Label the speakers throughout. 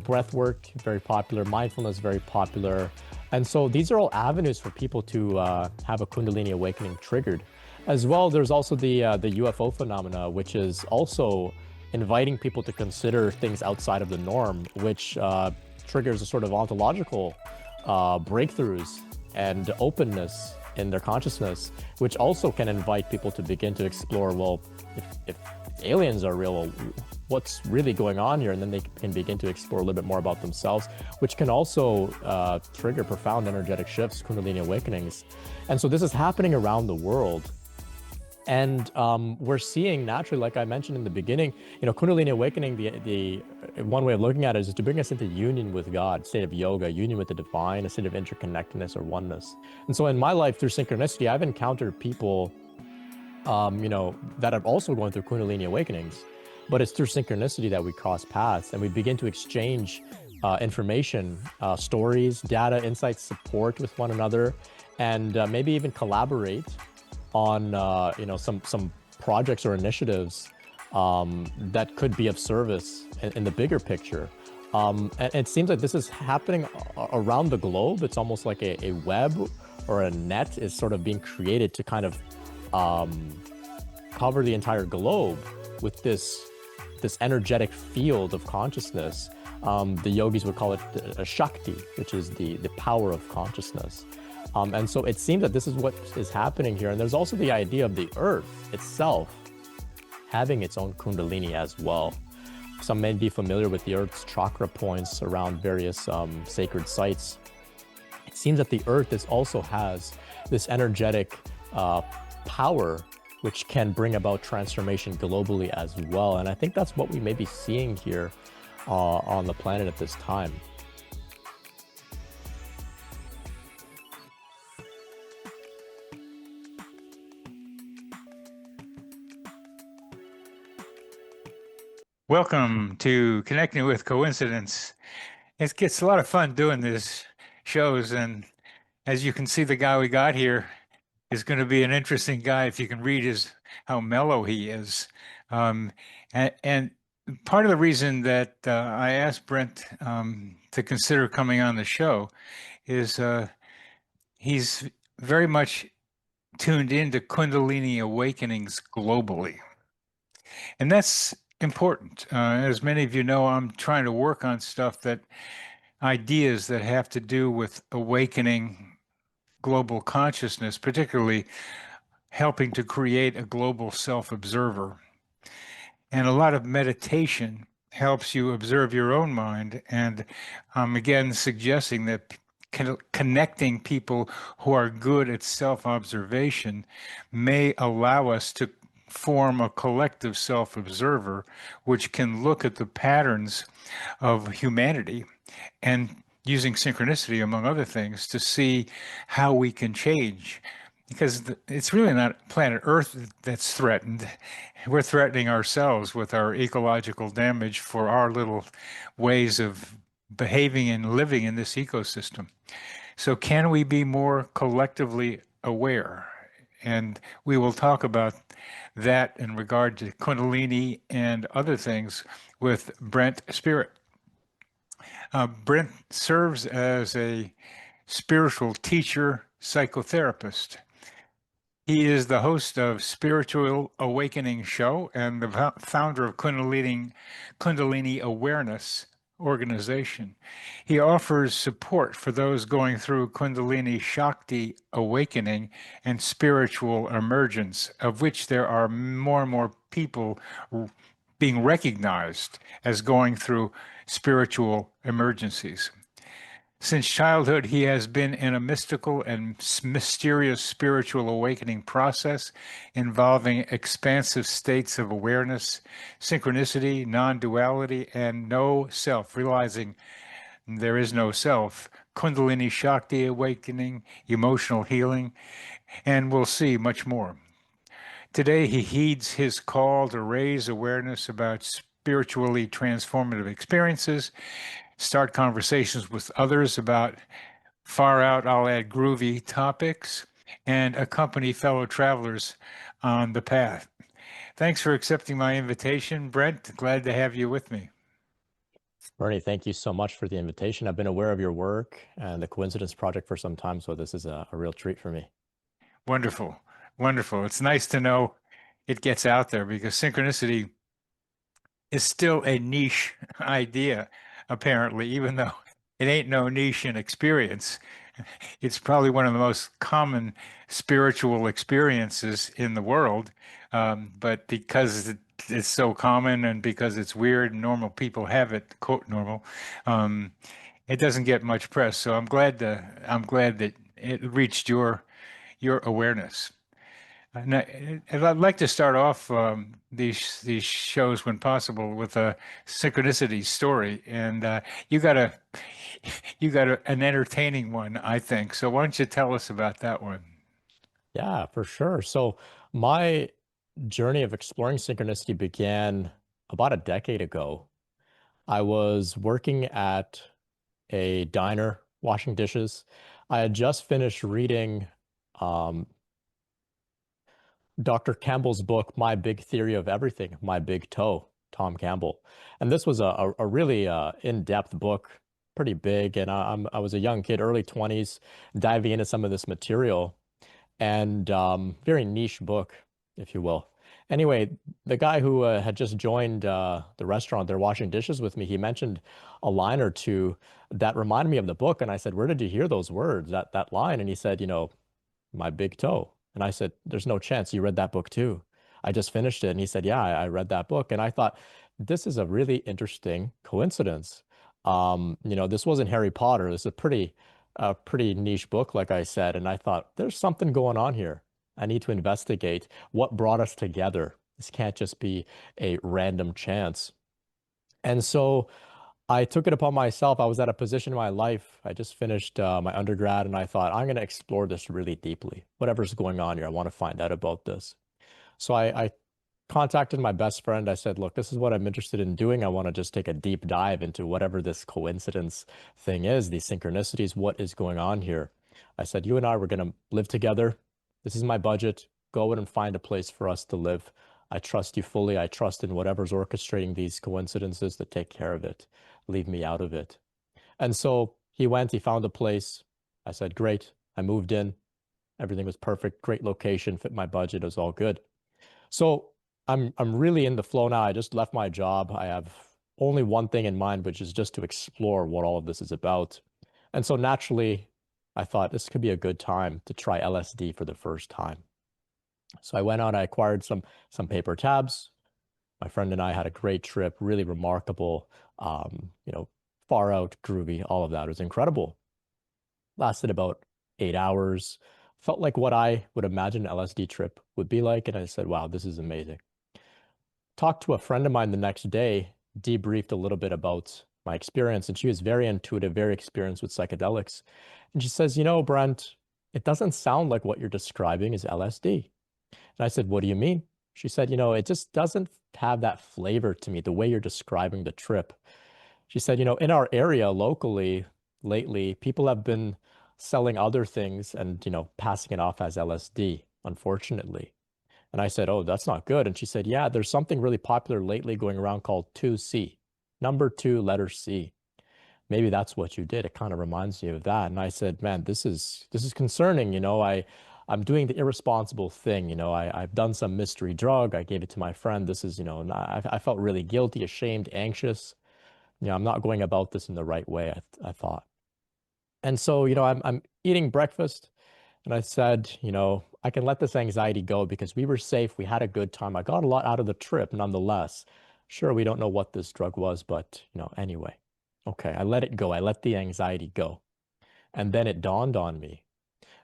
Speaker 1: breath work, very popular, mindfulness, very popular. And so these are all avenues for people to have a Kundalini awakening triggered. As well, there's also the UFO phenomena, which is also inviting people to consider things outside of the norm, which triggers a sort of ontological breakthroughs and openness in their consciousness, which also can invite people to begin to explore, well, if aliens are real, well, what's really going on here? And then they can begin to explore a little bit more about themselves, which can also trigger profound energetic shifts, Kundalini awakenings. And so this is happening around the world. And we're seeing naturally, like I mentioned in the beginning, Kundalini awakening, the one way of looking at it is to bring us into union with God, state of yoga, union with the divine, a state of interconnectedness or oneness. And so in my life, through synchronicity, I've encountered people, that are also going through Kundalini awakenings, but it's through synchronicity that we cross paths and we begin to exchange information, stories, data, insights, support with one another, and maybe even collaborate on some projects or initiatives that could be of service in the bigger picture. And it seems like this is happening around the globe. It's almost like a web or a net is sort of being created to kind of cover the entire globe with this energetic field of consciousness. The yogis would call it a Shakti, which is the power of consciousness. And so it seems that this is what is happening here. And there's also the idea of the earth itself having its own Kundalini as well. Some may be familiar with the earth's chakra points around various sacred sites. It seems that the earth also has this energetic power which can bring about transformation globally as well. And I think that's what we may be seeing here on the planet at this time.
Speaker 2: Welcome to Connecting with Coincidence. It gets a lot of fun doing these shows, and as you can see, the guy we got here is going to be an interesting guy if you can read how mellow he is. And part of the reason that I asked Brent to consider coming on the show is he's very much tuned into Kundalini awakenings globally. And that's important. As many of you know, I'm trying to work on ideas that have to do with awakening global consciousness, particularly helping to create a global self-observer. And a lot of meditation helps you observe your own mind. And I'm again suggesting that connecting people who are good at self-observation may allow us to form a collective self-observer, which can look at the patterns of humanity and using synchronicity, among other things, to see how we can change. Because it's really not planet Earth that's threatened. We're threatening ourselves with our ecological damage for our little ways of behaving and living in this ecosystem. So can we be more collectively aware? And we will talk about that in regard to Kundalini and other things with Brent Spirit. Brent serves as a spiritual teacher, psychotherapist. He is the host of Spiritual Awakening Show and the founder of Kundalini Awareness organization. He offers support for those going through Kundalini Shakti awakening and spiritual emergence, of which there are more and more people being recognized as going through spiritual emergencies. Since childhood, he has been in a mystical and mysterious spiritual awakening process involving expansive states of awareness, synchronicity, non-duality, and no self, realizing there is no self, Kundalini Shakti awakening, emotional healing, and we'll see much more. Today, he heeds his call to raise awareness about spiritually transformative experiences, start conversations with others about far out, I'll add groovy topics, and accompany fellow travelers on the path. Thanks for accepting my invitation, Brent. Glad to have you with me.
Speaker 1: Bernie, thank you so much for the invitation. I've been aware of your work and the Coincidence Project for some time, so this is a real treat for me.
Speaker 2: Wonderful. Wonderful. It's nice to know it gets out there because synchronicity is still a niche idea, apparently, even though it ain't no niche in experience. It's probably one of the most common spiritual experiences in the world. But because it's so common and because it's weird and normal people have it, quote normal, um, it doesn't get much press. So I'm glad that it reached your awareness. And I'd like to start off these shows when possible with a synchronicity story, and you got a an entertaining one, I think. So why don't you tell us about that one?
Speaker 1: Yeah, for sure. So my journey of exploring synchronicity began about a decade ago. I was working at a diner, washing dishes. I had just finished reading um, Dr. Campbell's book, My Big Theory of Everything, My Big Toe, Tom Campbell. And this was a really in-depth book, pretty big. And I was a young kid, early 20s, diving into some of this material and very niche book, if you will. Anyway, the guy who had just joined the restaurant there washing dishes with me, he mentioned a line or two that reminded me of the book. And I said, where did you hear those words, that line? And he said, my big toe. And I said, there's no chance you read that book too. I just finished it. And he said, yeah, I read that book. And I thought, this is a really interesting coincidence. This wasn't Harry Potter. This is a pretty niche book, like I said. And I thought, there's something going on here. I need to investigate what brought us together. This can't just be a random chance. And so I took it upon myself. I was at a position in my life. I just finished my undergrad, and I thought, I'm going to explore this really deeply. Whatever's going on here, I want to find out about this. So I contacted my best friend. I said, look, this is what I'm interested in doing. I want to just take a deep dive into whatever this coincidence thing is, these synchronicities, what is going on here. I said, you and I were going to live together. This is my budget. Go out and find a place for us to live. I trust you fully. I trust in whatever's orchestrating these coincidences to take care of it. Leave me out of it. And so he went, he found a place. I said, great. I moved in. Everything was perfect. Great location, fit my budget. It was all good. So I'm really in the flow now. I just left my job. I have only one thing in mind, which is just to explore what all of this is about. And so naturally, I thought this could be a good time to try LSD for the first time. So I went out, I acquired some paper tabs. My friend and I had a great trip, really remarkable, far out, groovy, all of that. It was incredible. Lasted about 8 hours. Felt like what I would imagine an LSD trip would be like. And I said, wow, this is amazing. Talked to a friend of mine the next day, debriefed a little bit about my experience, and she was very intuitive, very experienced with psychedelics. And she says, Brent, it doesn't sound like what you're describing is LSD. And I said, what do you mean? She said, it just doesn't have that flavor to me, the way you're describing the trip. She said, in our area locally, lately, people have been selling other things and, passing it off as LSD, unfortunately. And I said, oh, that's not good. And she said, yeah, there's something really popular lately going around called 2C, number two, letter C. Maybe that's what you did. It kind of reminds me of that. And I said, man, this is concerning. I'm doing the irresponsible thing. I've done some mystery drug. I gave it to my friend. This is, I felt really guilty, ashamed, anxious. I'm not going about this in the right way, I thought. And so, I'm eating breakfast and I said, I can let this anxiety go because we were safe. We had a good time. I got a lot out of the trip nonetheless. Sure, we don't know what this drug was, but, anyway. Okay, I let it go. I let the anxiety go. And then it dawned on me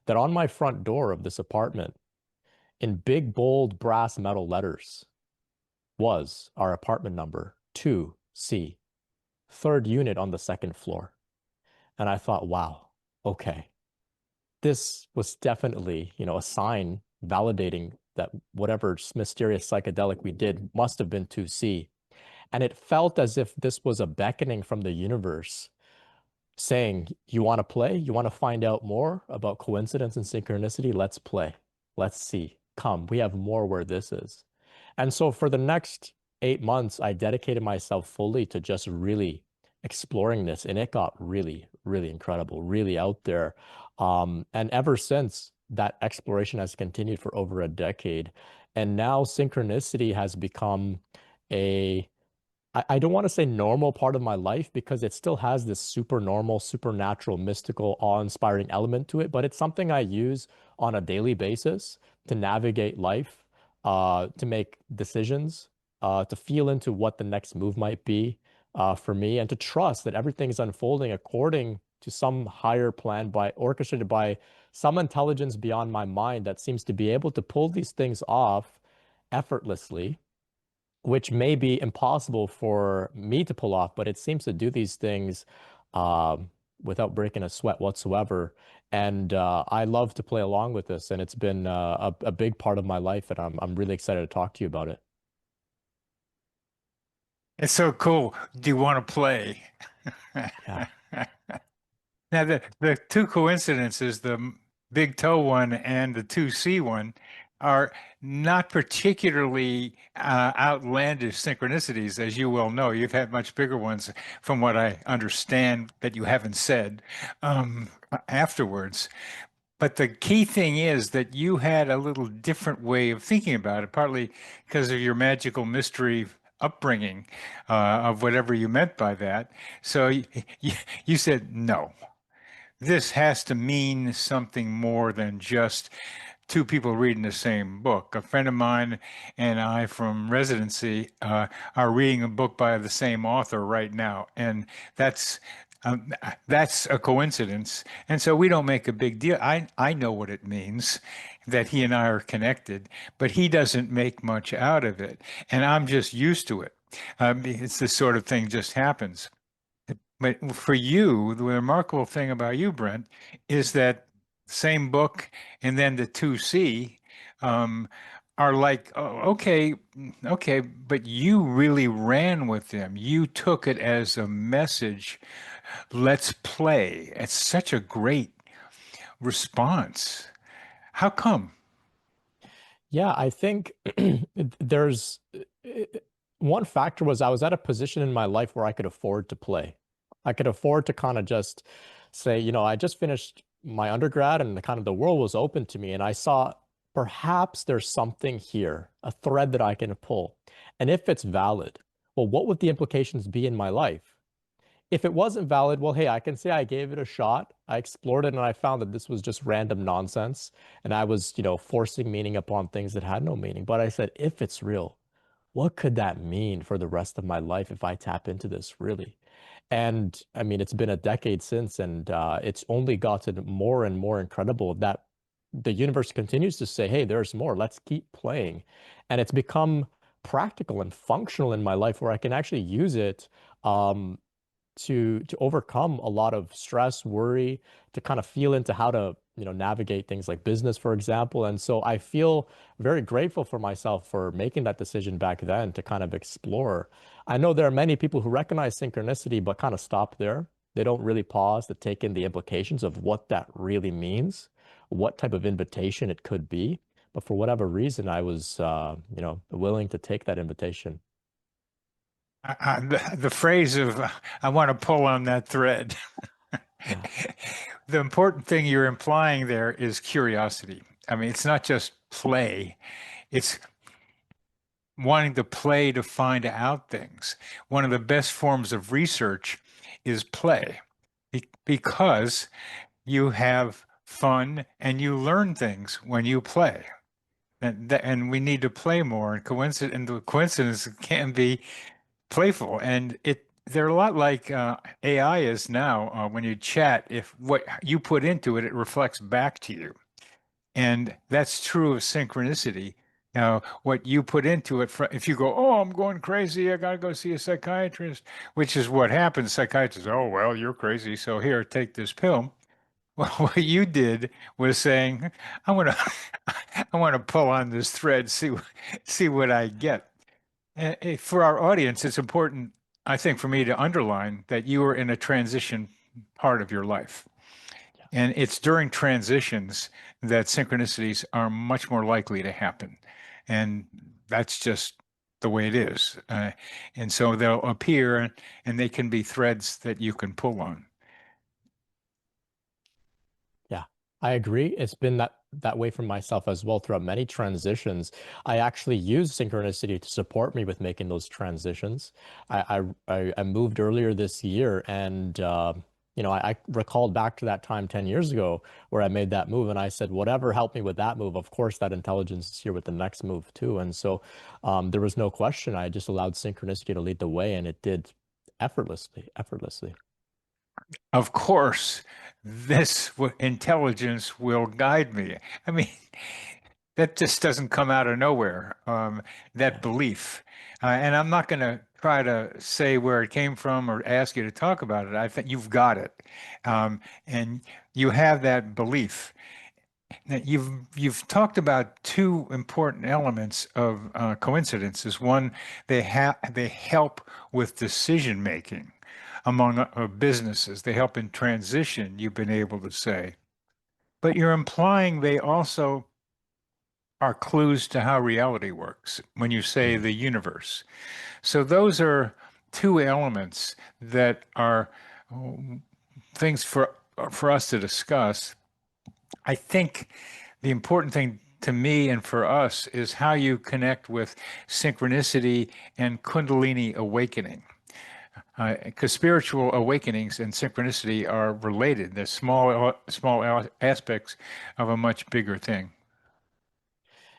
Speaker 1: that on my front door of this apartment, in big, bold brass metal letters, was our apartment number 2C, third unit on the second floor. And I thought, wow, okay, this was definitely, a sign validating that whatever mysterious psychedelic we did must have been 2C. And it felt as if this was a beckoning from the universe saying, you want to play? You want to find out more about coincidence and synchronicity? Let's play. Let's see. Come, we have more where this is. And so for the next 8 months, I dedicated myself fully to just really exploring this, and it got really, really incredible, really out there. And ever since, that exploration has continued for over a decade. And now synchronicity has become a I don't want to say normal part of my life because it still has this super normal, supernatural, mystical, awe-inspiring element to it, but it's something I use on a daily basis to navigate life, to make decisions, to feel into what the next move might be, for me, and to trust that everything is unfolding according to some higher plan orchestrated by some intelligence beyond my mind that seems to be able to pull these things off effortlessly, which may be impossible for me to pull off, but it seems to do these things um, without breaking a sweat whatsoever. And I love to play along with this, and it's been a big part of my life, and I'm really excited to talk to you about it.
Speaker 2: It's so cool. Do you want to play?
Speaker 1: Yeah.
Speaker 2: Now, the two coincidences, the big toe one and the 2C one, are not particularly outlandish synchronicities, as you well know. You've had much bigger ones, from what I understand, that you haven't said afterwards. But the key thing is that you had a little different way of thinking about it, partly because of your magical mystery upbringing, of whatever you meant by that. So you said, no, this has to mean something more than just two people reading the same book. A friend of mine and I from residency are reading a book by the same author right now, and that's that's a coincidence. And so we don't make a big deal. I know what it means that he and I are connected, but he doesn't make much out of it, and I'm just used to it. It's this sort of thing just happens. But for you, the remarkable thing about you, Brent, is that same book and then the 2C um, are like, oh, okay, okay, but you really ran with them. You took it as a message. Let's play. It's such a great response. How come?
Speaker 1: Yeah, I think there's one factor was I was at a position in my life where I could afford to play. I could afford to kind of just say, I just finished my undergrad and the kind of the world was open to me, and I saw perhaps there's something here, a thread that I can pull. And if it's valid, well, what would the implications be in my life? If it wasn't valid, well, hey, I can say I gave it a shot. I explored it and I found that this was just random nonsense. And I was, forcing meaning upon things that had no meaning. But I said, if it's real, what could that mean for the rest of my life if I tap into this really? And I mean, it's been a decade since, and it's only gotten more and more incredible that the universe continues to say, hey, there's more. Let's keep playing. And it's become practical and functional in my life where I can actually use it. To overcome a lot of stress, worry, to kind of feel into how to, navigate things like business, for example. And so I feel very grateful for myself for making that decision back then to kind of explore. I know there are many people who recognize synchronicity, but kind of stop there. They don't really pause to take in the implications of what that really means, what type of invitation it could be. But for whatever reason, I was, willing to take that invitation.
Speaker 2: The phrase of I want to pull on that thread.
Speaker 1: Yeah.
Speaker 2: The important thing you're implying there is curiosity. I mean, it's not just play, it's wanting to play to find out things. One of the best forms of research is play because you have fun and you learn things when you play. And we need to play more. And the coincidence can be playful, and they're a lot like AI is now. When you chat, if what you put into it, it reflects back to you, and that's true of synchronicity. Now, what you put into it, if you go, oh, I'm going crazy, I gotta go see a psychiatrist, which is what happens. Psychiatrists, oh, well, you're crazy, so here, take this pill. Well, what you did was saying, I want to, I want to pull on this thread, see what I get. For our audience, it's important, I think, for me to underline that you are in a transition part of your life. And it's during transitions that synchronicities are much more likely to happen. And that's just the way it is. And so they'll appear and they can be threads that you can pull on.
Speaker 1: Yeah, I agree. It's been that way for myself as well throughout many transitions. I actually use synchronicity to support me with making those transitions. I moved earlier this year, and I recalled back to that time 10 years ago where I made that move, and I said, whatever helped me with that move, of course, that intelligence is here with the next move too. And so there was no question. I just allowed synchronicity to lead the way, and it did effortlessly, effortlessly.
Speaker 2: Of course, intelligence will guide me. I mean, that just doesn't come out of nowhere, that
Speaker 1: Yeah.
Speaker 2: belief. And I'm not going to try to say where it came from or ask you to talk about it. I think you've got it. And you have that belief. Now, you've talked about two important elements of coincidences. One, they help with decision making among businesses. They help in transition, you've been able to say. But you're implying they also are clues to how reality works when you say
Speaker 1: Mm.
Speaker 2: the universe. So those are two elements that are things for us to discuss. I think the important thing to me and for us is how you connect with synchronicity and Kundalini awakening. Because spiritual awakenings and synchronicity are related. They're small aspects of a much bigger thing.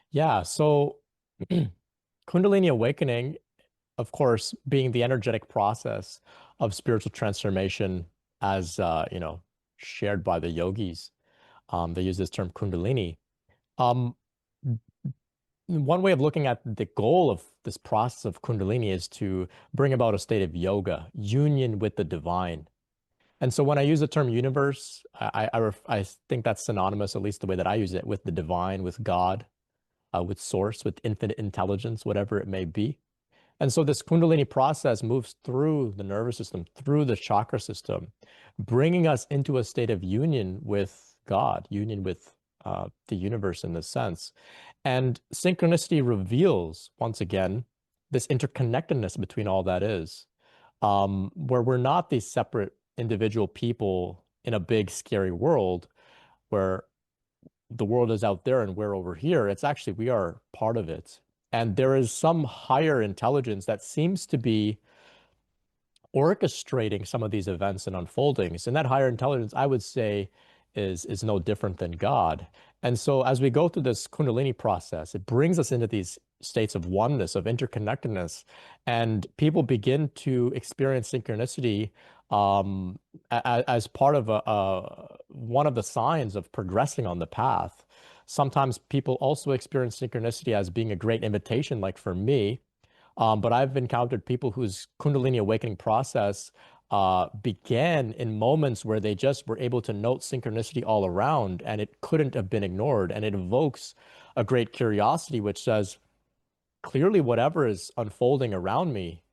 Speaker 1: Yeah, so Kundalini awakening, of course, being the energetic process of spiritual transformation as shared by the yogis. They use this term Kundalini. Um, One way of looking at the goal of this process of Kundalini is to bring about a state of yoga, union with the divine. And so when I use the term universe, I think that's synonymous, at least the way that I use it, with the divine, with God, with source, with infinite intelligence, whatever it may be. And so this Kundalini process moves through the nervous system, through the chakra system, bringing us into a state of union with God, union with the universe in this sense. And synchronicity reveals, once again, this interconnectedness between all that is, where we're not these separate individual people in a big, scary world where the world is out there and we're over here. It's actually, we are part of it. And there is some higher intelligence that seems to be orchestrating some of these events and unfoldings. And that higher intelligence, I would say, is no different than God. And so as we go through this Kundalini process, it brings us into these states of oneness, of interconnectedness, and people begin to experience synchronicity as part of one of the signs of progressing on the path. Sometimes people also experience synchronicity as being a great invitation, like for me, but I've encountered people whose Kundalini awakening process began in moments where they just were able to note synchronicity all around, and it couldn't have been ignored. And it evokes a great curiosity, which says, clearly, whatever is unfolding around me,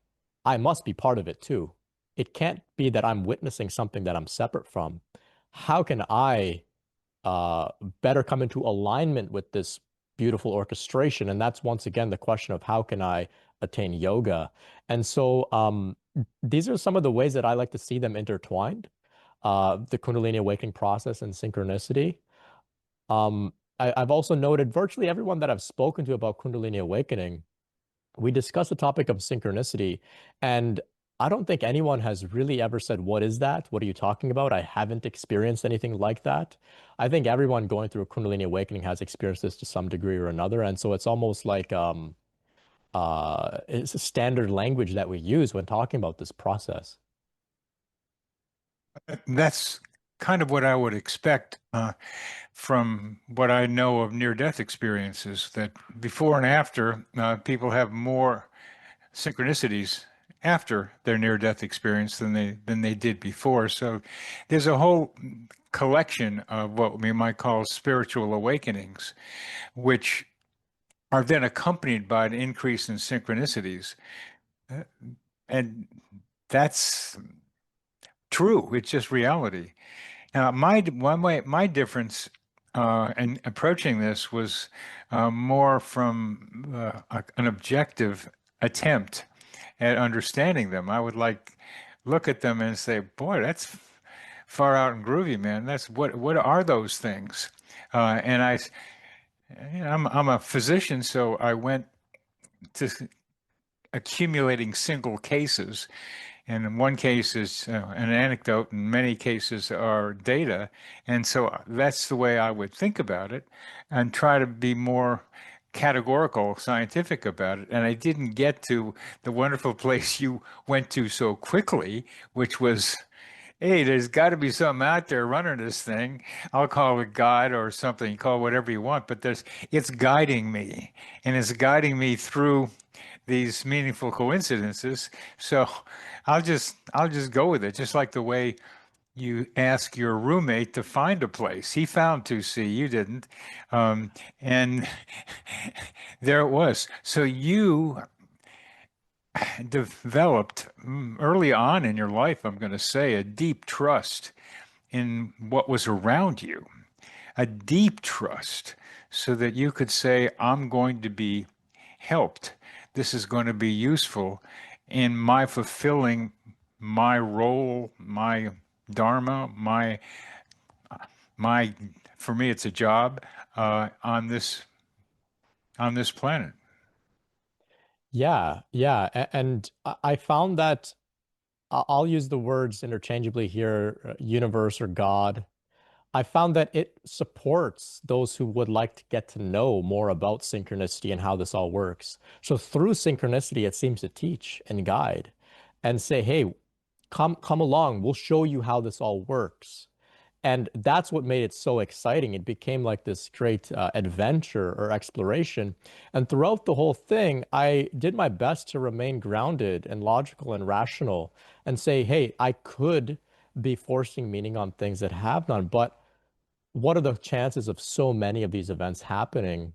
Speaker 1: I must be part of it too. It can't be that I'm witnessing something that I'm separate from. How can I uh, better come into alignment with this beautiful orchestration? And that's once again the question of how can I attain yoga? And so these are some of the ways that I like to see them intertwined, the Kundalini awakening process and synchronicity. I've also noted virtually everyone that I've spoken to about Kundalini awakening, we discussed the topic of synchronicity, and I don't think anyone has really ever said, what is that? What are you talking about? I haven't experienced anything like that. I think everyone going through a Kundalini awakening has experienced this to some degree or another. And so it's almost like it's a standard language that we use when talking about this process.
Speaker 2: That's kind of what I would expect from what I know of near-death experiences, that before and after, people have more synchronicities after their near-death experience than they did before. So there's a whole collection of what we might call spiritual awakenings, which are then accompanied by an increase in synchronicities. Uh, And that's true. It's just reality. Now, my difference in approaching this was more from an objective attempt at understanding them. I would like look at them and say, boy, that's far out and groovy, man. That's what are those things? And I'm a physician, so I went to accumulating single cases. And in one case is an anecdote, and many cases are data. And so that's the way I would think about it and try to be more categorical, scientific about it. And I didn't get to the wonderful place you went to so quickly, which was, hey, there's got to be something out there running this thing. I'll call it God or something, call it whatever you want, but it's guiding me, and it's guiding me through these meaningful coincidences. So I'll just go with it, just like the way you ask your roommate to find a place. He found 2C, you didn't. And there it was. So you developed early on in your life, I'm going to say, a deep trust in what was around you, a deep trust, so that you could say, I'm going to be helped. This is going to be useful in my fulfilling my role, my dharma, my for me it's a job on this planet.
Speaker 1: Yeah. And I found that I'll use the words interchangeably here, universe or God. I found that it supports those who would like to get to know more about synchronicity and how this all works. So through synchronicity, it seems to teach and guide and say, hey, come along, we'll show you how this all works. And that's what made it so exciting. It became like this great adventure or exploration. And throughout the whole thing, I did my best to remain grounded and logical and rational and say, hey, I could be forcing meaning on things that have none, but what are the chances of so many of these events happening,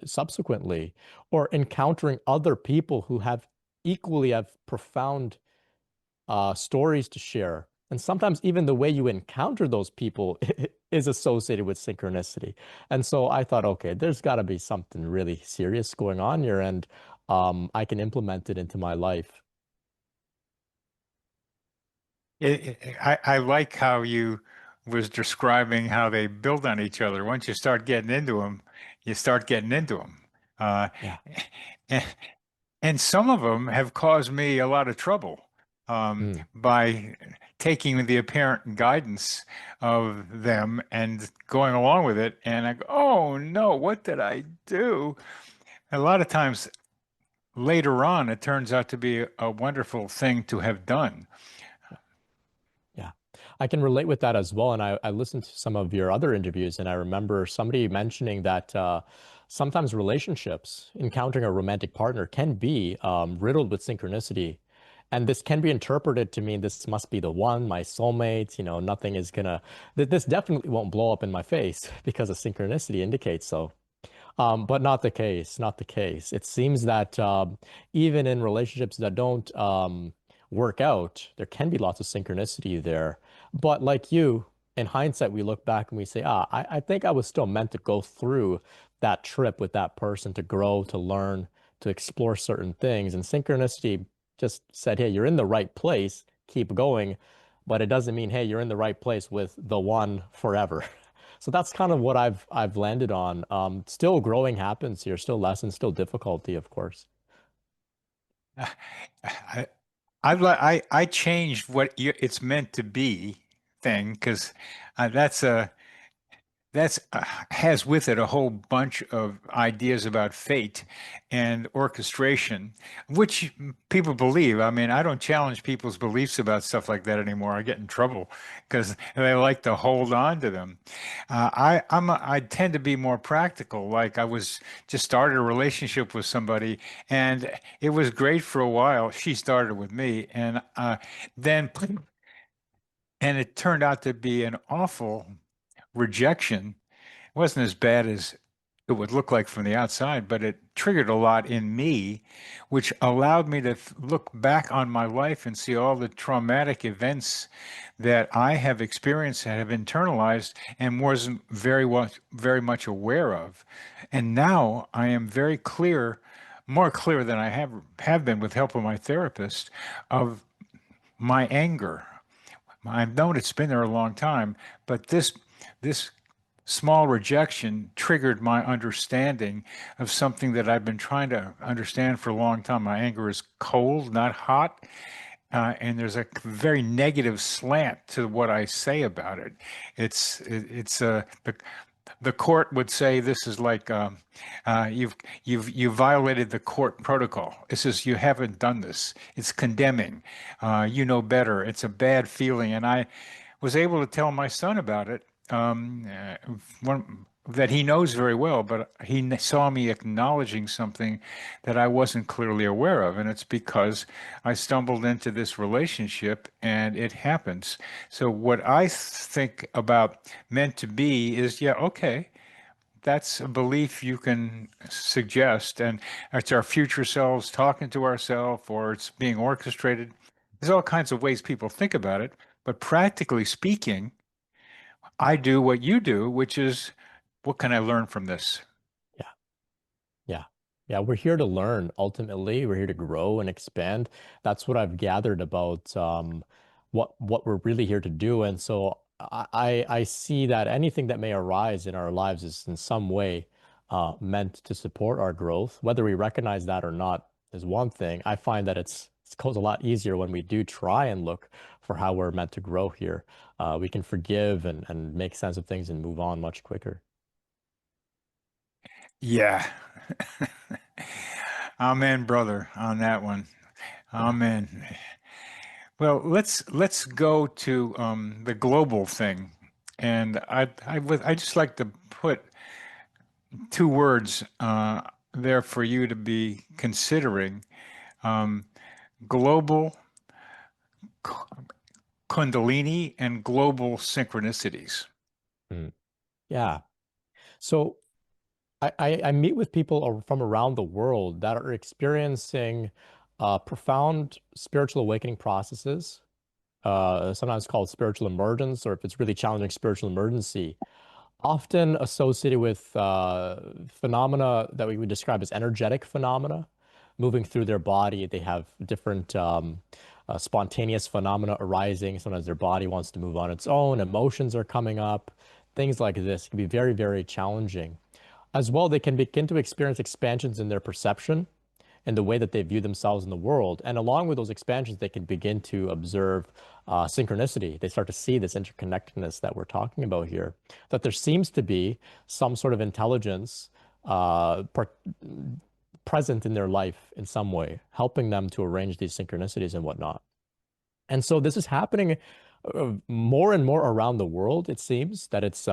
Speaker 1: subsequently, or encountering other people who have equally have profound stories to share. And sometimes even the way you encounter those people is associated with synchronicity. And so I thought, okay, there's got to be something really serious going on here, and I can implement it into my life.
Speaker 2: I like how you was describing how they build on each other. Once you start getting into them, you start getting into them. Uh,
Speaker 1: Yeah.
Speaker 2: and, and some of them have caused me a lot of trouble
Speaker 1: Mm.
Speaker 2: by taking the apparent guidance of them and going along with it. And I go, oh no, what did I do? A lot of times later on, it turns out to be a wonderful thing to have done.
Speaker 1: Yeah, I can relate with that as well. And I listened to some of your other interviews, and I remember somebody mentioning that sometimes relationships, encountering a romantic partner, can be riddled with synchronicity. And this can be interpreted to mean this must be the one, my soulmate, nothing is gonna, this definitely won't blow up in my face because of synchronicity indicates so. But not the case, not the case. It seems that even in relationships that don't work out, there can be lots of synchronicity there. But like you, in hindsight, we look back and we say, I think I was still meant to go through that trip with that person to grow, to learn, to explore certain things. And synchronicity just said, hey, you're in the right place, keep going. But it doesn't mean, hey, you're in the right place with the one forever. So that's kind of what I've landed on. Still growing happens here, still lessons, still difficulty, of course.
Speaker 2: I, I changed what it's meant to be thing because that's a that's has with it a whole bunch of ideas about fate and orchestration, which people believe. I mean, I don't challenge people's beliefs about stuff like that anymore. I get in trouble because they like to hold on to them. I tend to be more practical. Like I was just started a relationship with somebody, and it was great for a while. She started with me, and then and it turned out to be an awful rejection. It wasn't as bad as it would look like from the outside, but it triggered a lot in me, which allowed me to look back on my life and see all the traumatic events that I have experienced and have internalized and wasn't very much aware of. And now I am very clear more clear than I have been with help of my therapist of my anger. I've known it's been there a long time, but this small rejection triggered my understanding of something that I've been trying to understand for a long time. My anger is cold, not hot. And there's a very negative slant to what I say about it. The court would say this is like you've violated the court protocol. This is you haven't done this. It's condemning. You know better. It's a bad feeling. And I was able to tell my son about it. That he knows very well, but he saw me acknowledging something that I wasn't clearly aware of, and it's because I stumbled into this relationship and it happens. So what I think about meant to be is, yeah, okay, that's a belief you can suggest, and it's our future selves talking to ourselves, or it's being orchestrated. There's all kinds of ways people think about it, but practically speaking, I do what you do, which is, what can I learn from this?
Speaker 1: Yeah. Yeah. Yeah, we're here to learn ultimately. We're here to grow and expand. That's what I've gathered about what we're really here to do. And so I see that anything that may arise in our lives is in some way meant to support our growth. Whether we recognize that or not is one thing. I find that it goes a lot easier when we do try and look for how we're meant to grow here. We can forgive and make sense of things and move on much quicker.
Speaker 2: Yeah. Amen, brother, on that one.
Speaker 1: Yeah.
Speaker 2: Amen. Well, let's go to the global thing, and I just like to put two words there for you to be considering: um, global Kundalini and global synchronicities.
Speaker 1: Mm. Yeah. So I meet with people from around the world that are experiencing profound spiritual awakening processes, sometimes called spiritual emergence, or if it's really challenging, spiritual emergency, often associated with phenomena that we would describe as energetic phenomena moving through their body. They have different spontaneous phenomena arising. Sometimes their body wants to move on its own, emotions are coming up, things like this can be very, very challenging. As well, they can begin to experience expansions in their perception and the way that they view themselves in the world. And along with those expansions, they can begin to observe synchronicity. They start to see this interconnectedness that we're talking about here, that there seems to be some sort of intelligence present in their life in some way, helping them to arrange these synchronicities and whatnot. And so this is happening more and more around the world. It seems that it's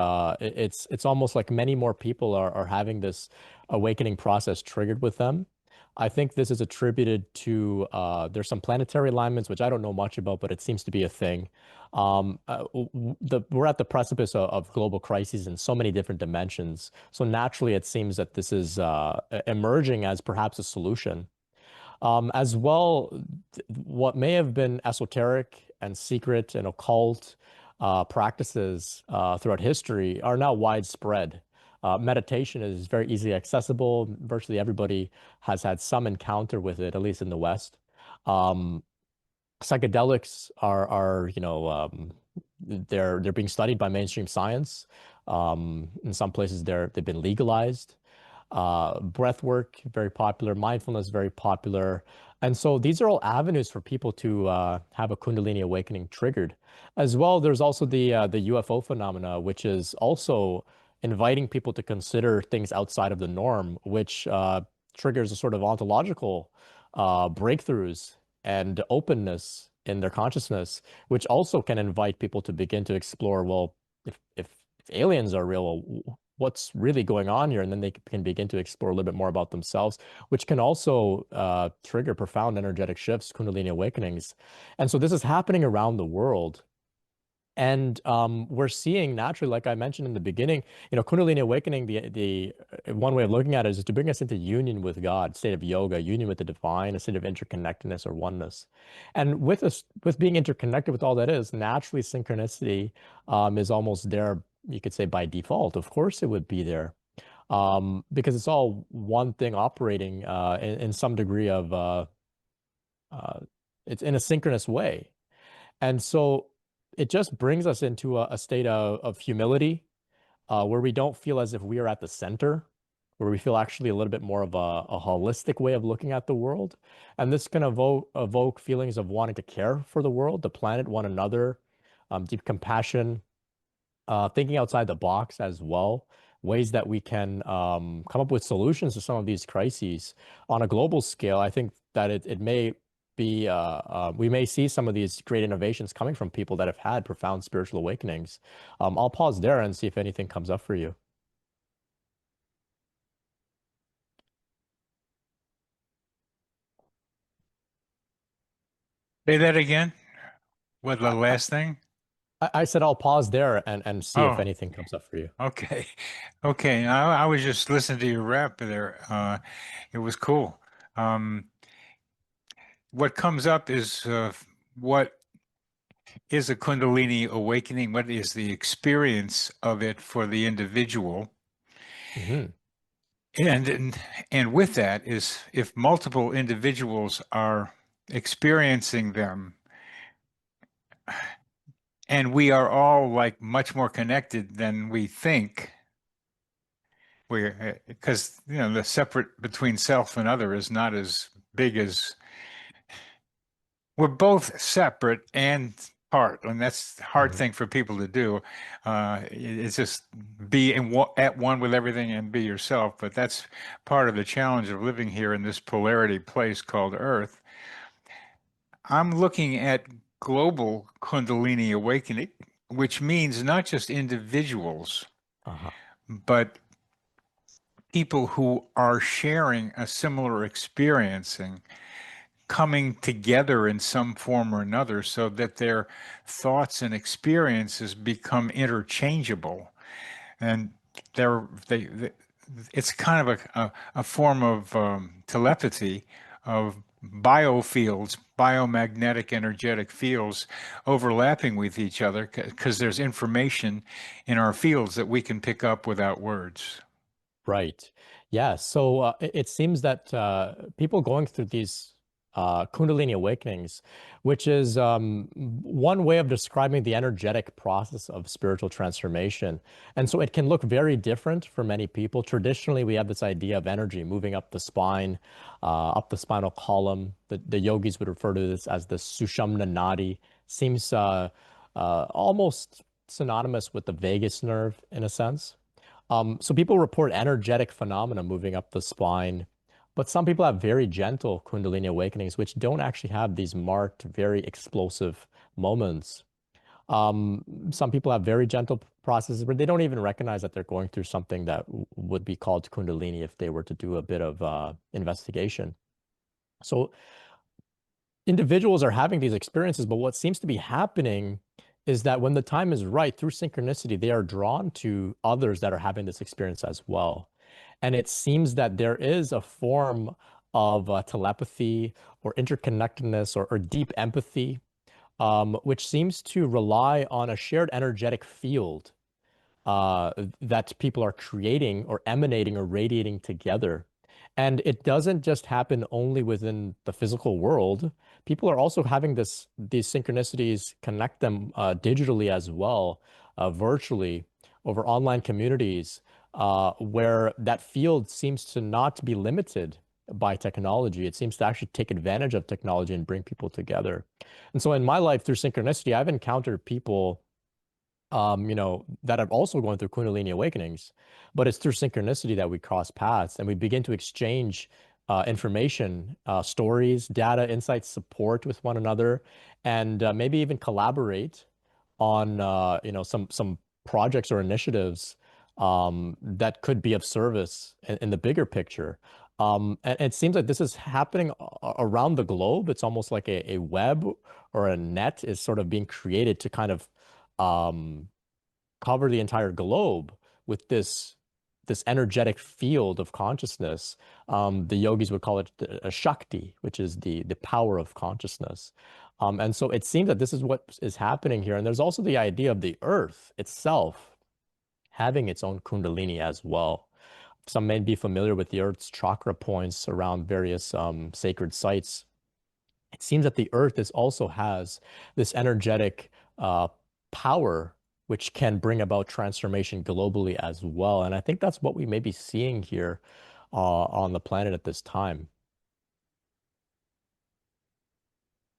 Speaker 1: almost like many more people are having this awakening process triggered with them. I think this is attributed to there's some planetary alignments, which I don't know much about, but it seems to be a thing. We're at the precipice of global crises in so many different dimensions. So naturally, it seems that this is emerging as perhaps a solution. As well, what may have been esoteric and secret and occult practices throughout history are now widespread. Meditation is very easily accessible. Virtually everybody has had some encounter with it, at least in the West. Um, Psychedelics they're being studied by mainstream science. In some places, they've been legalized. Breath work, very popular. Mindfulness, very popular. And so these are all avenues for people to have a Kundalini awakening triggered. As well, there's also the UFO phenomena, which is also inviting people to consider things outside of the norm, which triggers a sort of ontological breakthroughs and openness in their consciousness, which also can invite people to begin to explore, well, if aliens are real, well, what's really going on here? And then they can begin to explore a little bit more about themselves, which can also trigger profound energetic shifts, Kundalini awakenings. And so this is happening around the world. And we're seeing naturally, like I mentioned in the beginning, Kundalini awakening, the one way of looking at it is to bring us into union with God, state of yoga, union with the divine, a state of interconnectedness or oneness. And with being interconnected with all that is, naturally synchronicity is almost there, you could say by default. Of course it would be there. because it's all one thing operating in some degree of uh, it's in a synchronous way. And so it just brings us into a state of humility where we don't feel as if we are at the center, where we feel actually a little bit more of a holistic way of looking at the world. And this can evoke feelings of wanting to care for the world, the planet, one another, deep compassion, thinking outside the box as well, ways that we can come up with solutions to some of these crises on a global scale. I think that it may be, we may see some of these great innovations coming from people that have had profound spiritual awakenings. I'll pause there and see if anything comes up for you.
Speaker 2: Say that again. What, the
Speaker 1: I, I,
Speaker 2: last thing?
Speaker 1: I said I'll pause there and see if
Speaker 2: Oh,
Speaker 1: anything comes up for you.
Speaker 2: okay. Okay. I was just listening to your rap there. It was cool. Um, what comes up is what is a Kundalini awakening? What is the experience of it for the individual?
Speaker 1: Hmm.
Speaker 2: And with that is if multiple individuals are experiencing them, and we are all like much more connected than we think. We're because the separate between self and other is not as big as we're both separate and part, and that's a hard
Speaker 1: Hmm.
Speaker 2: thing for people to do. It's just be at one with everything and be yourself. But that's part of the challenge of living here in this polarity place called Earth. I'm looking at global Kundalini awakening, which means not just individuals,
Speaker 1: Uh-huh.
Speaker 2: but people who are sharing a similar experiencing coming together in some form or another so that their thoughts and experiences become interchangeable and they it's kind of a form of telepathy of biofields, biomagnetic energetic fields overlapping with each other because there's information in our fields that we can pick up without words.
Speaker 1: Right. Yeah. So it seems that people going through these Kundalini awakenings, which is one way of describing the energetic process of spiritual transformation. And so it can look very different for many people. Traditionally, we have this idea of energy moving up the spine, up the spinal column. The yogis would refer to this as the Sushumna Nadi. Seems almost synonymous with the vagus nerve in a sense. So people report energetic phenomena moving up the spine, but some people have very gentle Kundalini awakenings, which don't actually have these marked, very explosive moments. Um, some people have very gentle processes where they don't even recognize that they're going through something that would be called Kundalini if they were to do a bit of investigation. So individuals are having these experiences, but what seems to be happening is that when the time is right, through synchronicity, they are drawn to others that are having this experience as well. And it seems that there is a form of telepathy or interconnectedness or deep empathy, which seems to rely on a shared energetic field uh, that people are creating or emanating or radiating together. And it doesn't just happen only within the physical world. People are also having these synchronicities connect them digitally as well, virtually over online communities, where that field seems to not be limited by technology. It seems to actually take advantage of technology and bring people together. And so in my life, through synchronicity, I've encountered people that are also going through Kundalini awakenings, but it's through synchronicity that we cross paths and we begin to exchange information, stories, data, insights, support with one another, and maybe even collaborate on some projects or initiatives that could be of service in the bigger picture. And it seems like this is happening around the globe. It's almost like a web or a net is sort of being created to kind of um, cover the entire globe with this energetic field of consciousness. The yogis would call it a Shakti, which is the power of consciousness. And so it seems that this is what is happening here. And there's also the idea of the earth itself having its own Kundalini as well. some may be familiar with the Earth's chakra points around various sacred sites. It seems that the Earth also has this energetic uh, power which can bring about transformation globally as well. And I think that's what we may be seeing here on the planet at this time.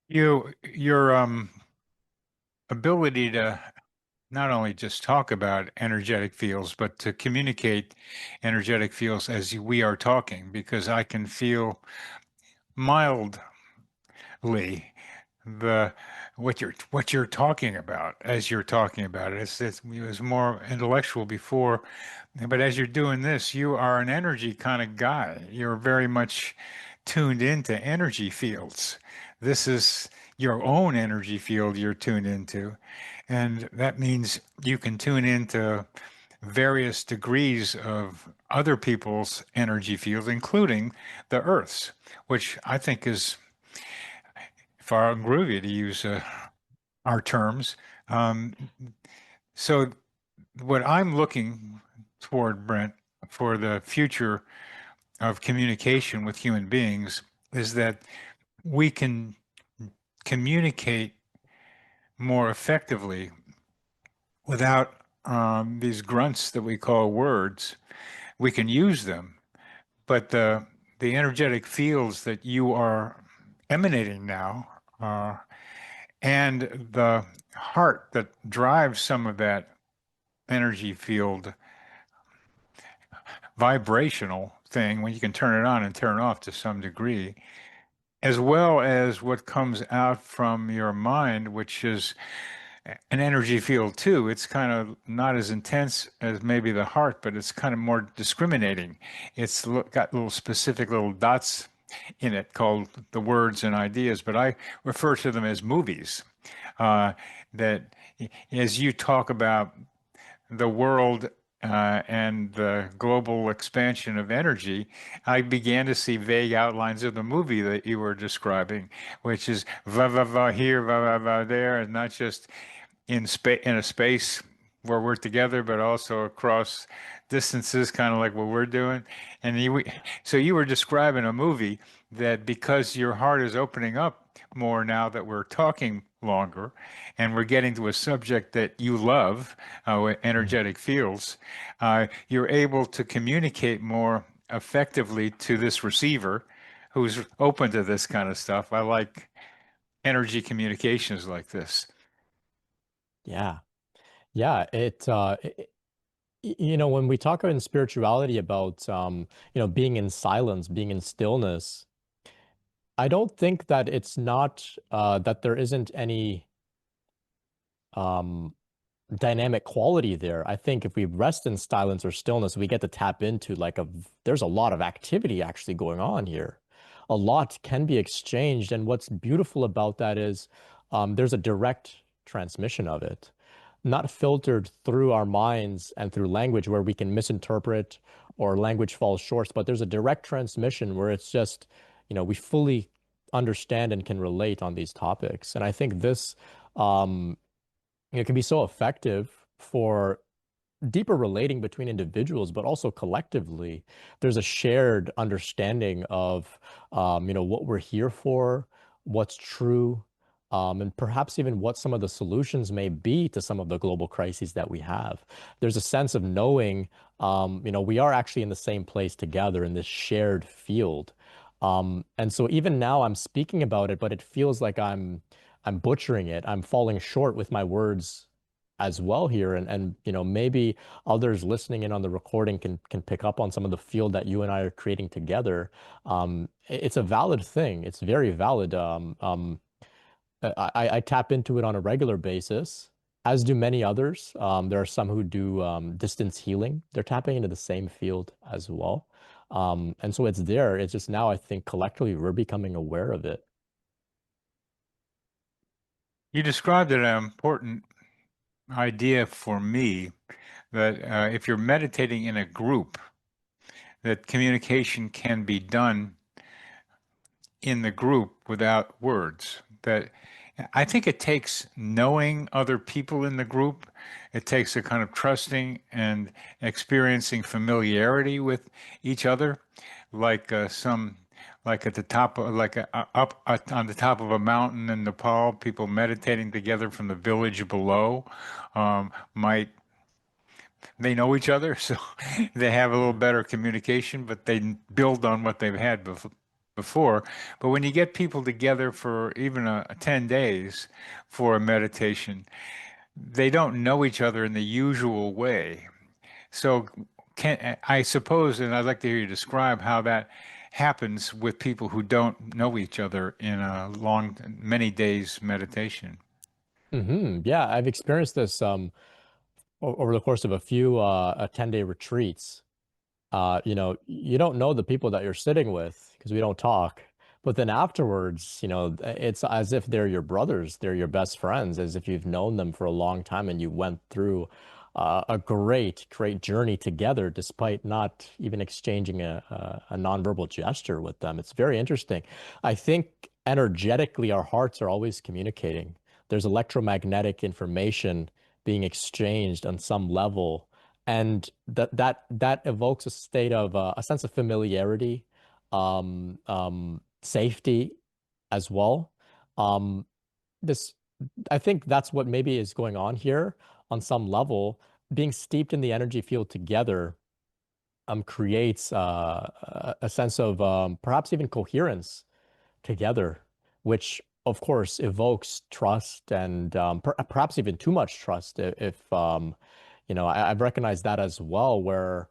Speaker 2: Your ability to not only just talk about energetic fields, but to communicate energetic fields as we are talking, because I can feel mildly the what you're talking about as you're talking about it. It was more intellectual before, but as you're doing this, you are an energy kind of guy. You're very much tuned into energy fields. This is your own energy field you're tuned into, and that means you can tune into various degrees of other people's energy fields, including the Earth's, which I think is far and groovy to use our terms. Um, so, what I'm looking toward, Brent, for the future of communication with human beings is that we can communicate more effectively without these grunts that we call words. We can use them, but the energetic fields that you are emanating now, and the heart that drives some of that energy field vibrational thing, when you can turn it on and turn it off to some degree, as well as what comes out from your mind, which is an energy field too. It's kind of not as intense as maybe the heart, but it's kind of more discriminating. It's got little specific little dots in it called the words and ideas, but I refer to them as movies. Uh, that as you talk about the world and the global expansion of energy, I began to see vague outlines of the movie that you were describing, which is va va va here, va va va there, and not just in a space where we're together, but also across distances, kind of like what we're doing. And so you were describing a movie that because your heart is opening up more now that we're talking longer, and we're getting to a subject that you love, with
Speaker 1: Mhm.
Speaker 2: energetic fields, you're able to communicate more effectively to this receiver who's open to this kind of stuff. I like energy communications like this.
Speaker 1: Yeah. Yeah. When we talk in spirituality about, being in silence, being in stillness, I don't think that it's not that there isn't any um, dynamic quality there. I think if we rest in silence or stillness, we get to tap into there's a lot of activity actually going on here. A lot can be exchanged, and what's beautiful about that is there's a direct transmission of it, not filtered through our minds and through language where we can misinterpret or language falls short, but there's a direct transmission where it's just, we fully understand and can relate on these topics. And I think this um, it can be so effective for deeper relating between individuals, but also collectively. There's a shared understanding of, what we're here for, what's true, and perhaps even what some of the solutions may be to some of the global crises that we have. There's a sense of knowing, we are actually in the same place together in this shared field. And so even now I'm speaking about it, but it feels like I'm butchering it. I'm falling short with my words as well here. And maybe others listening in on the recording can pick up on some of the field that you and I are creating together. It's a valid thing. It's very valid. I tap into it on a regular basis, as do many others. There are some who do distance healing. They're tapping into the same field as well. And so it's there. It's just now I think collectively we're becoming aware of it.
Speaker 2: You described an important idea for me that if you're meditating in a group, that communication can be done in the group without words. That I think it takes knowing other people in the group. It takes a kind of trusting and experiencing familiarity with each other, like like at the top of, like up on the top of a mountain in Nepal, people meditating together from the village below, might they know each other, so they have a little
Speaker 1: Mhm.
Speaker 2: better communication, but they build on what they've had before. But when you get people together for even 10 days for a meditation, they don't know each other in the usual way. So I suppose, and I'd like to hear you describe how that happens with people who don't know each other in a long, many days meditation.
Speaker 1: Yeah, I've experienced this over the course of a few 10-day retreats. You don't know the people that you're sitting with because we don't talk. But then afterwards, it's as if they're your brothers, they're your best friends, as if you've known them for a long time and you went through a great journey together, despite not even exchanging a nonverbal gesture with them. It's very interesting. I think energetically, our hearts are always communicating. There's electromagnetic information being exchanged on some level, and that evokes a state of a sense of familiarity, safety as well. Um, this I think that's what maybe is going on here on some level. Being steeped in the energy field together creates a sense of perhaps even coherence together, which of course evokes trust and perhaps even too much trust. If I've recognized that as well, where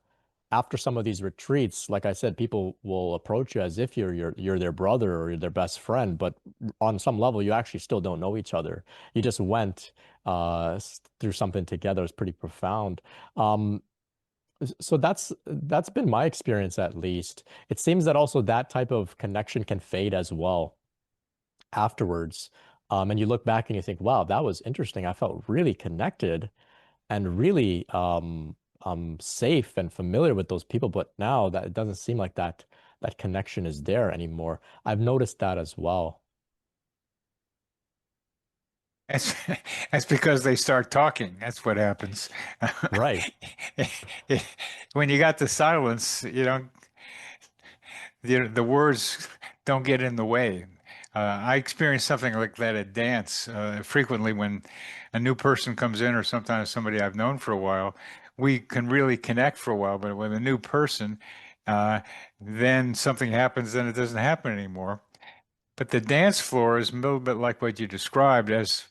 Speaker 1: after some of these retreats, like I said, people will approach you as if you're their brother or you're their best friend, but on some level, you actually still don't know each other. You just went through something together. It's pretty profound. Um, so that's been my experience at least. It seems that also that type of connection can fade as well afterwards. And you look back and you think, wow, that was interesting. I felt really connected and really safe and familiar with those people. But now that it doesn't seem like that connection is there anymore. I've noticed that as well.
Speaker 2: That's, that's because they start talking. That's what happens.
Speaker 1: Right.
Speaker 2: When you got the silence, the words don't get in the way. I experience something like that at dance frequently when a new person comes in, or sometimes somebody I've known for a while. We can really connect for a while, but with a new person, uh, then something happens, then it doesn't happen anymore. But the dance floor is a little bit like what you described as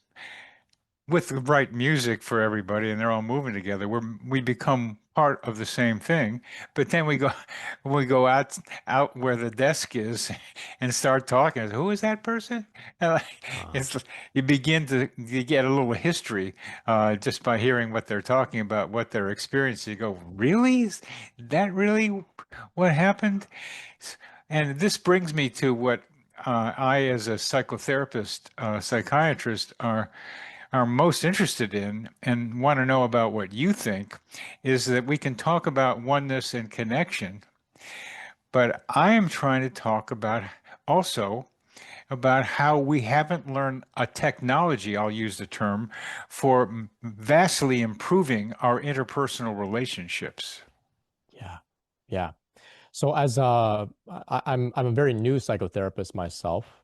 Speaker 2: with the right music for everybody and they're all moving together, we become part of the same thing. But then we go out where the desk is and start talking. Who is that person? And
Speaker 1: Uh,
Speaker 2: it's you begin to you get a little history just by hearing what they're talking about, what they're experiencing. You go, really? Is that really what happened? And this brings me to what I, as a psychotherapist, psychiatrist, are most interested in and want to know about what you think is that we can talk about oneness and connection, but I am trying to talk about also about how we haven't learned a technology, I'll use the term, for vastly improving our interpersonal relationships.
Speaker 1: yeah. Yeah. So I'm a very new psychotherapist myself.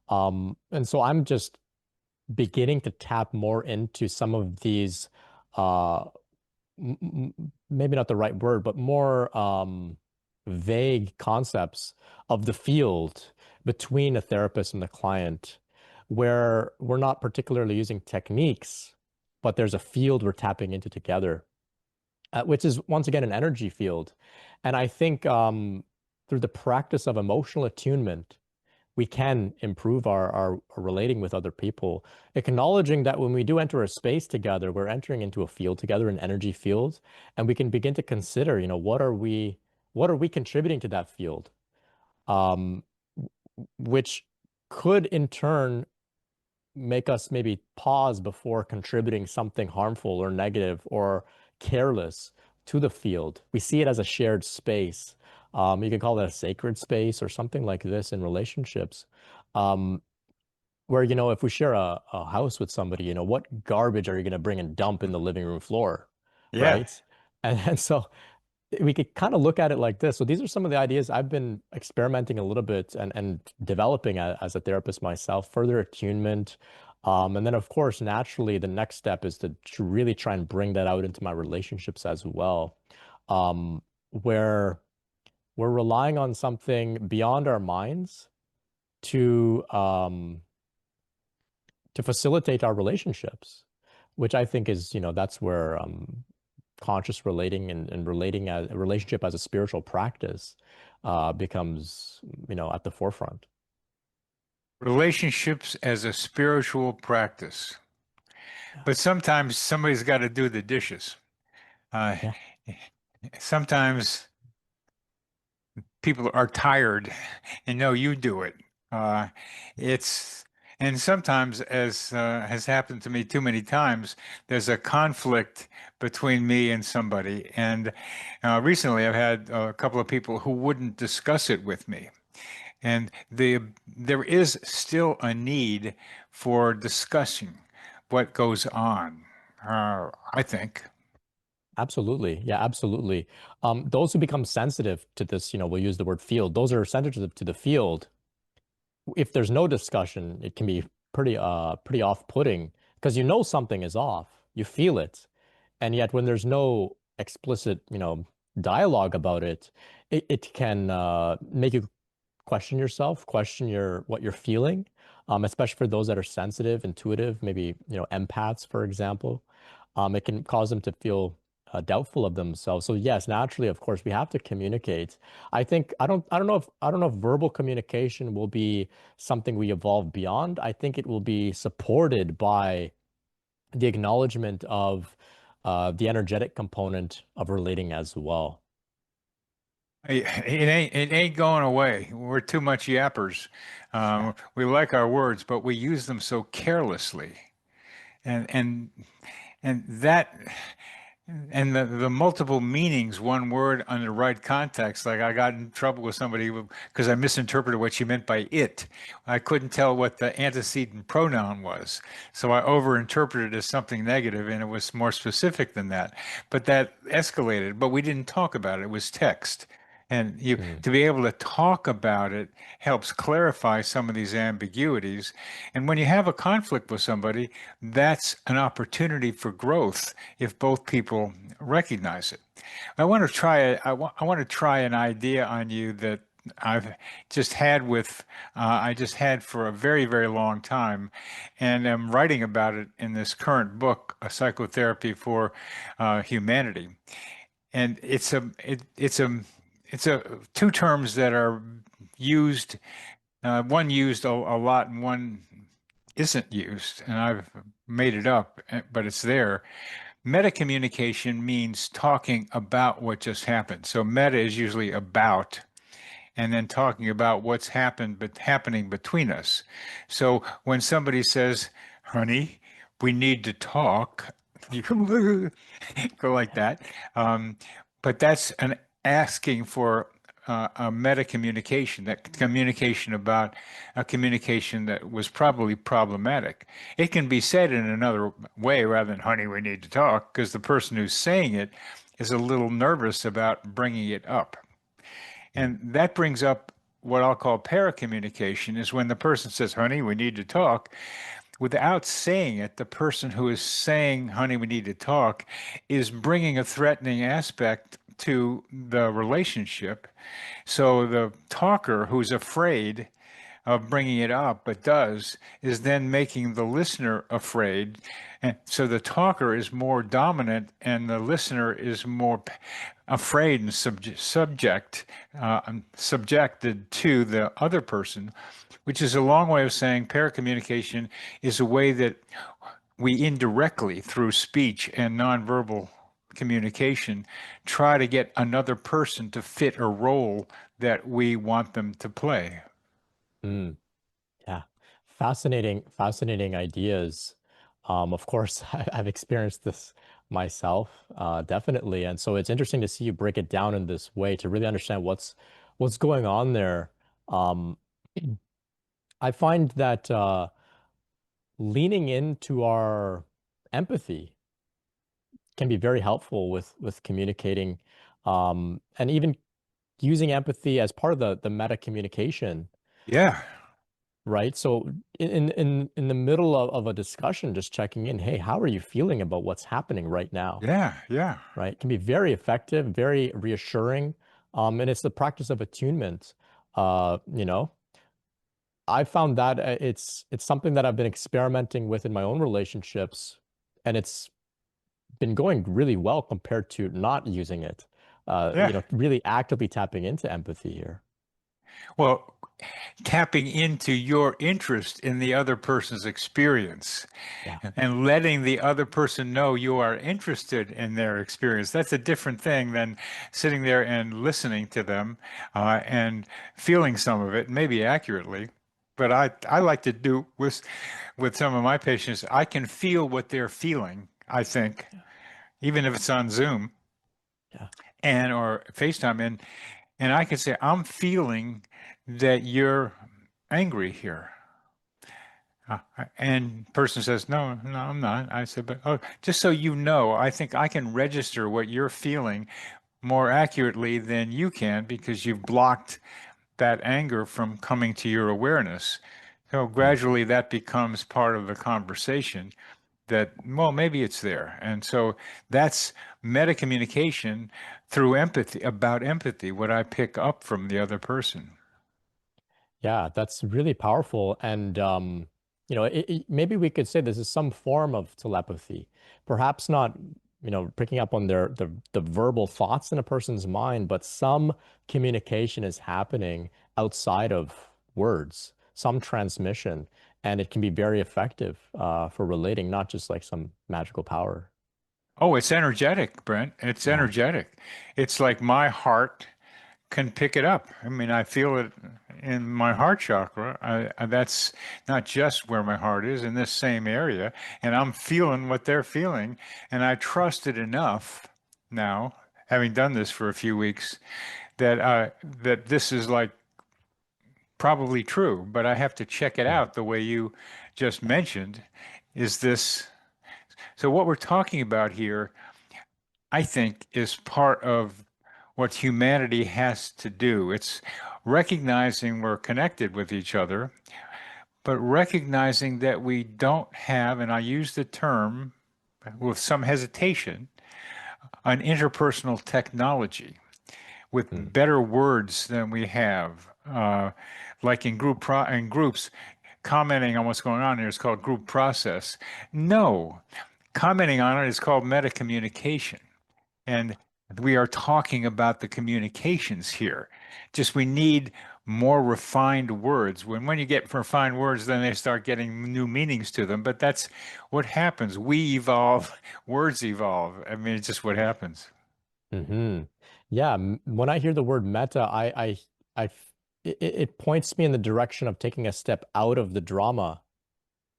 Speaker 1: And so I'm just beginning to tap more into some of these uh maybe not the right word, but more vague concepts of the field between a therapist and the client, where we're not particularly using techniques, but there's a field we're tapping into together, which is once again an energy field. And I think through the practice of emotional attunement, we can improve our relating with other people, acknowledging that when we do enter a space together, we're entering into a field together, an energy field, and we can begin to consider, what are we contributing to that field, um, which could in turn make us maybe pause before contributing something harmful or negative or careless to the field. We see it as a shared space. You can call it a sacred space or something like this in relationships. Um, where, if we share a house with somebody, what garbage are you going to bring and dump in the living room floor,
Speaker 2: Yeah.
Speaker 1: right? And so we could kind of look at it like this. So these are some of the ideas I've been experimenting a little bit and developing as a therapist myself, further attunement. And then, of course, naturally, the next step is to really try and bring that out into my relationships as well, where we're relying on something beyond our minds to facilitate our relationships, which I think is, that's where conscious relating and relating as a relationship as a spiritual practice becomes, at the forefront.
Speaker 2: Relationships as a spiritual practice.
Speaker 1: Yeah.
Speaker 2: But sometimes somebody's got to do the dishes. Uh,
Speaker 1: Yeah.
Speaker 2: Sometimes people are tired and no, you do it. Uh, it's and sometimes, as has happened to me too many times, there's a conflict between me and somebody. And recently, I've had a couple of people who wouldn't discuss it with me. And there is still a need for discussing what goes on, I think.
Speaker 1: Absolutely. Yeah, absolutely. Those who become sensitive to this, we'll use the word field. Those are sensitive to the field. If there's no discussion, it can be pretty off-putting because something is off. You feel it. And yet when there's no explicit, dialogue about it, it can make you question yourself, question what you're feeling, especially for those that are sensitive, intuitive, maybe, empaths, for example. It can cause them to feel doubtful of themselves. So yes, naturally, of course, we have to communicate. I don't know if verbal communication will be something we evolve beyond. I think it will be supported by the acknowledgement of the energetic component of relating as well.
Speaker 2: It ain't going away. We're too much yappers.
Speaker 1: Yeah.
Speaker 2: We like our words, but we use them so carelessly. And and and that and the multiple meanings, one word on the right context. Like I got in trouble with somebody because I misinterpreted what she meant by it. I couldn't tell what the antecedent pronoun was. So I overinterpreted it as something negative, and it was more specific than that. But that escalated, but we didn't talk about it. It was text. And
Speaker 1: Mm.
Speaker 2: to be able to talk about it helps clarify some of these ambiguities. And when you have a conflict with somebody, that's an opportunity for growth if both people recognize it. I want to try an idea on you that I've just had I just had for a very, very long time, and I'm writing about it in this current book, A Psychotherapy for Humanity. And it's a two terms that are used, one used a lot and one isn't used, and I've made it up, but it's there. Metacommunication means talking about what just happened. So meta is usually about, and then talking about what's happened, but happening between us. So when somebody says, "Honey, we need to talk," you go like that. Um, but that's an asking for a meta communication, that communication about a communication that was probably problematic. It can be said in another way rather than, honey, we need to talk, because the person who's saying it is a little nervous about bringing it up.
Speaker 1: Mm.
Speaker 2: And that brings up what I'll call paracommunication, is when the person says, honey, we need to talk, without saying it, the person who is saying, honey, we need to talk, is bringing a threatening aspect to the relationship. So the talker who's afraid of bringing it up, but does, is then making the listener afraid. And so the talker is more dominant and the listener is more afraid and subjected to the other person, which is a long way of saying paracommunication is a way that we indirectly, through speech and nonverbal communication, try to get another person to fit a role that we want them to play.
Speaker 1: Mm. Yeah, fascinating ideas. Of course, I've experienced this myself, definitely, and so it's interesting to see you break it down in this way to really understand what's going on there. Um, I find that. leaning into our empathy can be very helpful with communicating, and even using empathy as part of the meta communication,
Speaker 2: Yeah.
Speaker 1: right? So in the middle of a discussion, just checking in, hey, how are you feeling about what's happening right now?
Speaker 2: Yeah. Yeah.
Speaker 1: Right? It can be very effective, very reassuring. And it's the practice of attunement. You know, I found that it's something that I've been experimenting with in my own relationships, and it's been going really well compared to not using it.
Speaker 2: Yeah.
Speaker 1: Really actively tapping into empathy here.
Speaker 2: Well, tapping into your interest in the other person's experience
Speaker 1: Yeah.
Speaker 2: and letting the other person know you are interested in their experience. That's a different thing than sitting there and listening to them and feeling some of it, maybe accurately. But I like to do with some of my patients, I can feel what they're feeling, I think,
Speaker 1: Yeah.
Speaker 2: even if it's on Zoom
Speaker 1: Yeah.
Speaker 2: and or FaceTime. And I can say, I'm feeling that you're angry here. And person says, no, no, I'm not. I said, but oh, just so you know, I think I can register what you're feeling more accurately than you can because you've blocked that anger from coming to your awareness. So
Speaker 1: Mm.
Speaker 2: gradually that becomes part of the conversation that, well, maybe it's there. And so that's meta communication through empathy, about empathy, what I pick up from the other person.
Speaker 1: Yeah, that's really powerful. And maybe we could say this is some form of telepathy. Perhaps not, picking up on the verbal thoughts in a person's mind, but some communication is happening outside of words, some transmission, and it can be very effective for relating, not just like some magical power.
Speaker 2: Oh, it's energetic, Brent. It's
Speaker 1: Yeah.
Speaker 2: energetic. It's like my heart can pick it up. I mean, I feel it in my heart chakra. That's not just where my heart is, in this same area. And I'm feeling what they're feeling. And I trust it enough now, having done this for a few weeks, that this is like probably true, but I have to check it
Speaker 1: Mm.
Speaker 2: out the way you just mentioned. Is this so? What we're talking about here, I think, is part of what humanity has to do. It's recognizing we're connected with each other, but recognizing that we don't have, and I use the term with some hesitation, an interpersonal technology with
Speaker 1: Mm.
Speaker 2: better words than we have. Like in groups, commenting on what's going on here is called group process. No, commenting on it is called metacommunication. And we are talking about the communications here. Just we need more refined words. When you get refined words, then they start getting new meanings to them. But that's what happens. We evolve, words evolve. I mean, it's just what happens.
Speaker 1: Hmm. Yeah, when I hear the word meta, it points me in the direction of taking a step out of the drama,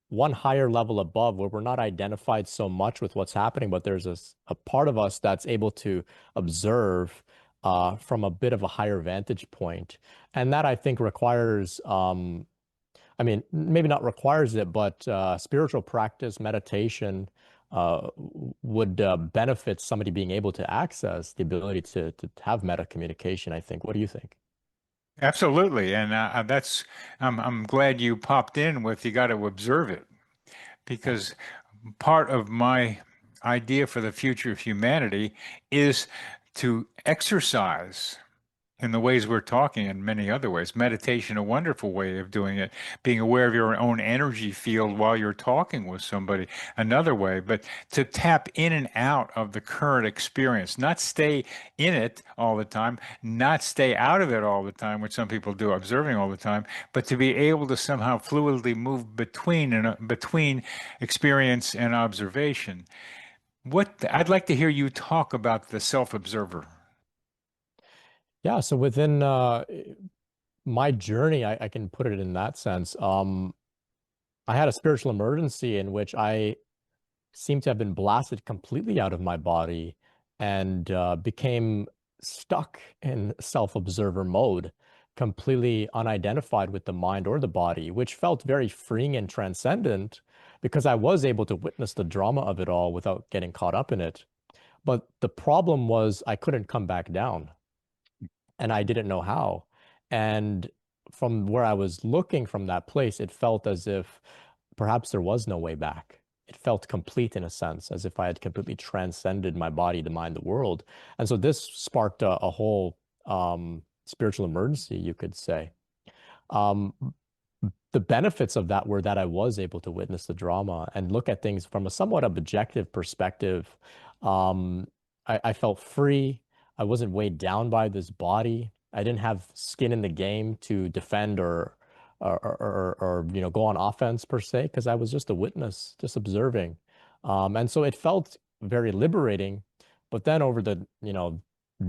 Speaker 1: one higher level above, where we're not identified so much with what's happening, but there's a part of us that's able to observe from a bit of a higher vantage point, and that I think requires, I mean, maybe not requires it, but spiritual practice, meditation would benefit somebody being able to access the ability to have meta communication, I think. What do you think?
Speaker 2: Absolutely. And I'm glad you popped in with you got to observe it
Speaker 1: Yeah.
Speaker 2: because part of my idea for the future of humanity is to exercise in the ways we're talking and many other ways. Meditation, a wonderful way of doing it. Being aware of your own energy field while you're talking with somebody, another way. But to tap in and out of the current experience, not stay in it all the time, not stay out of it all the time, which some people do, observing all the time, but to be able to somehow fluidly move between experience and observation. What I'd like to hear you talk about the self-observer.
Speaker 1: Yeah, so within my journey, I can put it in that sense. I had a spiritual emergency in which I seemed to have been blasted completely out of my body and became stuck in self-observer mode, completely unidentified with the mind or the body, which felt very freeing and transcendent because I was able to witness the drama of it all without getting caught up in it. But the problem was I couldn't come back down and I didn't know how. And from where I was looking from that place, it felt as if perhaps there was no way back. It felt complete in a sense, as if I had completely transcended my body, the mind, the world. And so this sparked a whole spiritual emergency, you could say. Um, the benefits of that were that I was able to witness the drama and look at things from a somewhat objective perspective. Um, I felt free. I wasn't weighed down by this body. I didn't have skin in the game to defend or go on offense per se, because I was just a witness, just observing. And so it felt very liberating. But then over the,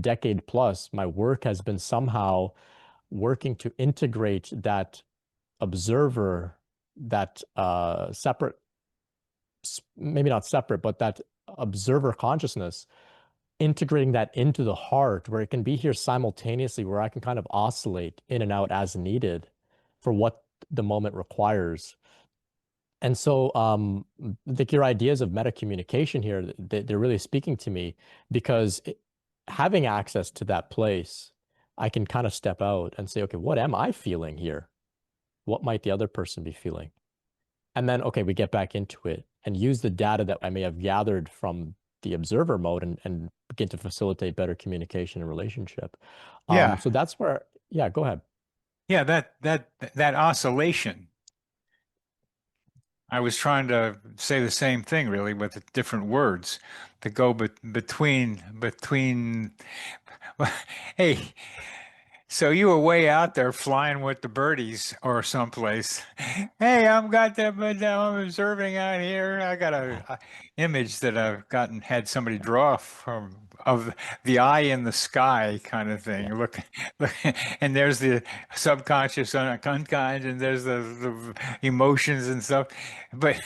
Speaker 1: decade plus, my work has been somehow working to integrate that observer, that separate, maybe not separate, but that observer consciousness, integrating that into the heart where it can be here simultaneously, where I can kind of oscillate in and out as needed for what the moment requires. And so, like your ideas of metacommunication here, they're really speaking to me because having access to that place, I can kind of step out and say, okay, what am I feeling here? What might the other person be feeling? And then, okay, we get back into it and use the data that I may have gathered from the observer mode and begin to facilitate better communication and relationship.
Speaker 2: Yeah.
Speaker 1: So that's where, yeah, go ahead.
Speaker 2: Yeah, that oscillation. I was trying to say the same thing really with different words to go between hey, so you were way out there flying with the birdies or someplace. Hey, I'm observing out here. I got a image that I've had somebody draw from of the eye in the sky kind of
Speaker 1: Yeah.
Speaker 2: thing. Look, and there's the subconscious, unconscious, and there's the emotions and stuff. But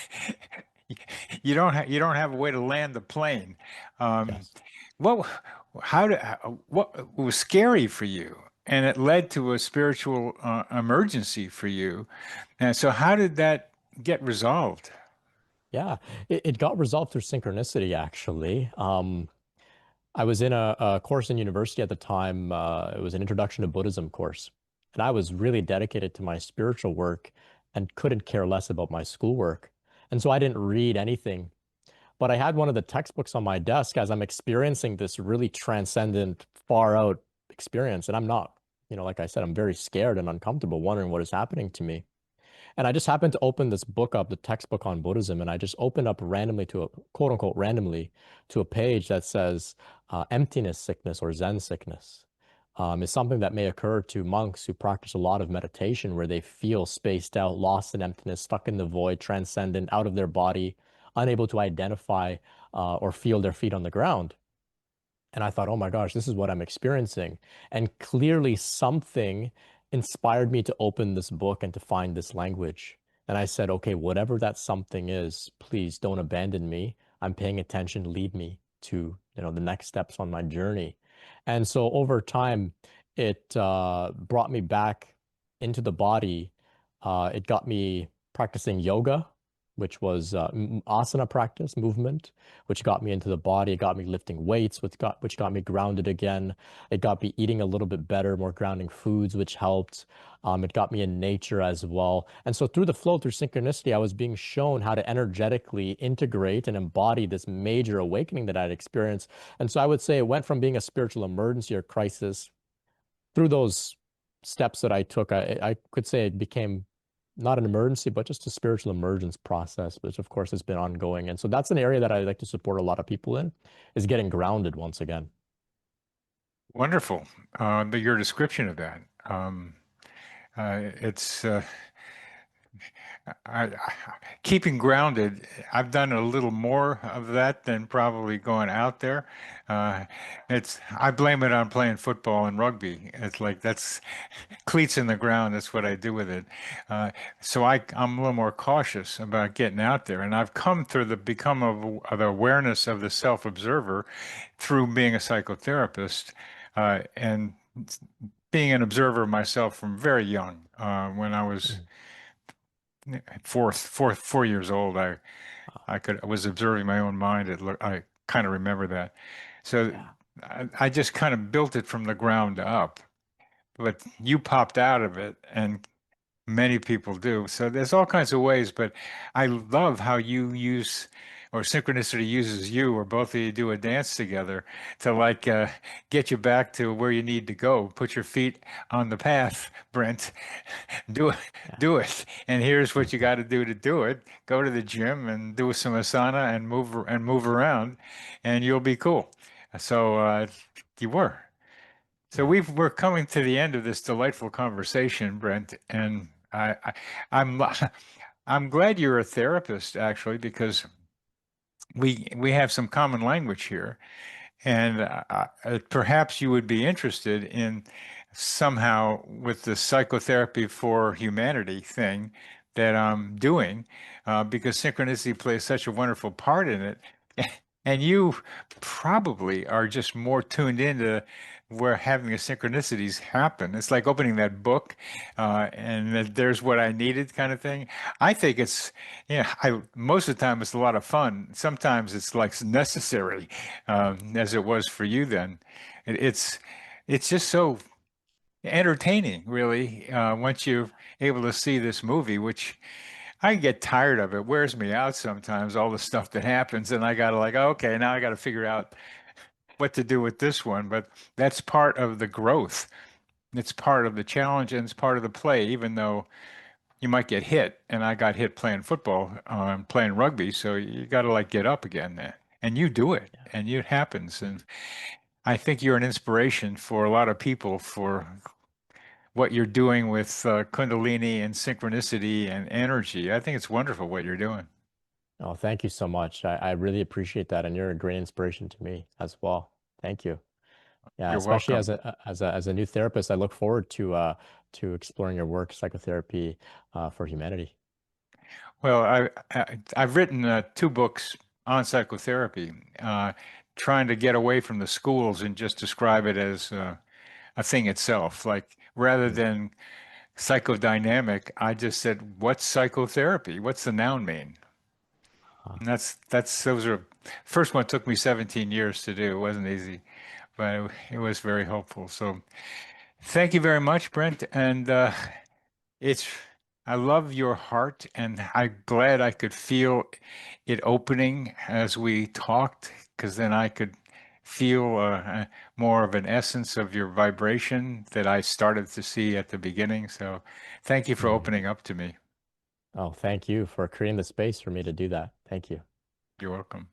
Speaker 2: you don't have a way to land the plane. Um,
Speaker 1: Yes.
Speaker 2: what what was scary for you? And it led to a spiritual emergency for you. And so, how did that get resolved?
Speaker 1: Yeah. It got resolved through synchronicity, actually. I was in a course in university at the time. It was an introduction to Buddhism course. And I was really dedicated to my spiritual work and couldn't care less about my schoolwork. And so I didn't read anything. But I had one of the textbooks on my desk as I'm experiencing this really transcendent, far out experience. And I'm not, like I said, I'm very scared and uncomfortable, wondering what is happening to me. And I just happened to open this book up, the textbook on Buddhism, and I just opened up randomly to a quote unquote randomly to a page that says emptiness sickness or Zen sickness is something that may occur to monks who practice a lot of meditation, where they feel spaced out, lost in emptiness, stuck in the void, transcendent, out of their body, unable to identify or feel their feet on the ground. And I thought, oh my gosh, this is what I'm experiencing. And clearly, something inspired me to open this book and to find this language. And I said, okay, whatever that something is, please don't abandon me. I'm paying attention. Lead me to, the next steps on my journey. And so over time, it brought me back into the body. It got me practicing yoga, which was asana practice, movement, which got me into the body. It got me lifting weights, which got me grounded again. It got me eating a little bit better, more grounding foods, which helped. It got me in nature as well. And so through the flow, through synchronicity, I was being shown how to energetically integrate and embody this major awakening that I'd experienced. And so I would say it went from being a spiritual emergency or crisis through those steps that I took. I could say it became not an emergency, but just a spiritual emergence process, which of course has been ongoing. And so that's an area that I like to support a lot of people in, is getting grounded once again.
Speaker 2: Wonderful. Your description of that. It's keeping grounded. I've done a little more of that than probably going out there. Uh, I blame it on playing football and rugby. It's like that's cleats in the ground. That's what I do with it. Uh, I'm a little more cautious about getting out there. And I've come through the awareness of the self-observer through being a psychotherapist and being an observer myself from very young. When I was
Speaker 1: Mhm.
Speaker 2: 4 years old.
Speaker 1: Wow.
Speaker 2: I was observing my own mind. I kind of remember that. So
Speaker 1: Yeah.
Speaker 2: I just kind of built it from the ground up. But you popped out of it, and many people do. So there's all kinds of ways, but I love how you use, or synchronicity uses you, or both of you do a dance together to like get you back to where you need to go. Put your feet on the path, Brent. Do it,
Speaker 1: Yeah.
Speaker 2: do it. And here's what you got to do it. Go to the gym and do some asana and move around, and you'll be cool. So you were. So
Speaker 1: Yeah.
Speaker 2: we're coming to the end of this delightful conversation, Brent, and I'm I'm glad you're a therapist actually because we have some common language here. And perhaps you would be interested in somehow with the psychotherapy for humanity thing that I'm doing, because synchronicity plays such a wonderful part in it. And you probably are just more tuned into where having the synchronicities happen. It's like opening that book, and there's what I needed kind of thing. I think it's, yeah, most of the time it's a lot of fun. Sometimes it's like necessary, as it was for you then. It, it's it's just so entertaining, really, once you're able to see this movie, which I get tired of. It wears me out sometimes, all the stuff that happens, and I gotta like, okay, now I gotta figure out what to do with this one. But that's part of the growth. It's part of the challenge and it's part of the play, even though you might get hit. And I got hit playing football, playing rugby, so you gotta like get up again there. And you do it,
Speaker 1: Yeah.
Speaker 2: and it happens. And I think you're an inspiration for a lot of people for what you're doing with Kundalini and synchronicity and energy. I think it's wonderful what you're doing.
Speaker 1: Oh, thank you so much. I really appreciate that. And you're a great inspiration to me as well. Thank you. Yeah,
Speaker 2: You're
Speaker 1: especially as
Speaker 2: welcome.
Speaker 1: a new therapist, I look forward to exploring your work, psychotherapy for humanity.
Speaker 2: Well, I've written two books on psychotherapy, trying to get away from the schools and just describe it as a thing itself. Like rather
Speaker 1: Mm.
Speaker 2: than psychodynamic, I just said, "What's psychotherapy? What's the noun mean?"
Speaker 1: Uh,
Speaker 2: And that's those are first one took me 17 years to do. It wasn't easy, but it was very helpful. So thank you very much, Brent, and it's, I love your heart, and I'm glad I could feel it opening as we talked, because then I could feel more of an essence of your vibration that I started to see at the beginning. So thank you for
Speaker 1: mm.
Speaker 2: opening up to me.
Speaker 1: Oh, thank you for creating the space for me to do that. Thank you.
Speaker 2: You're welcome.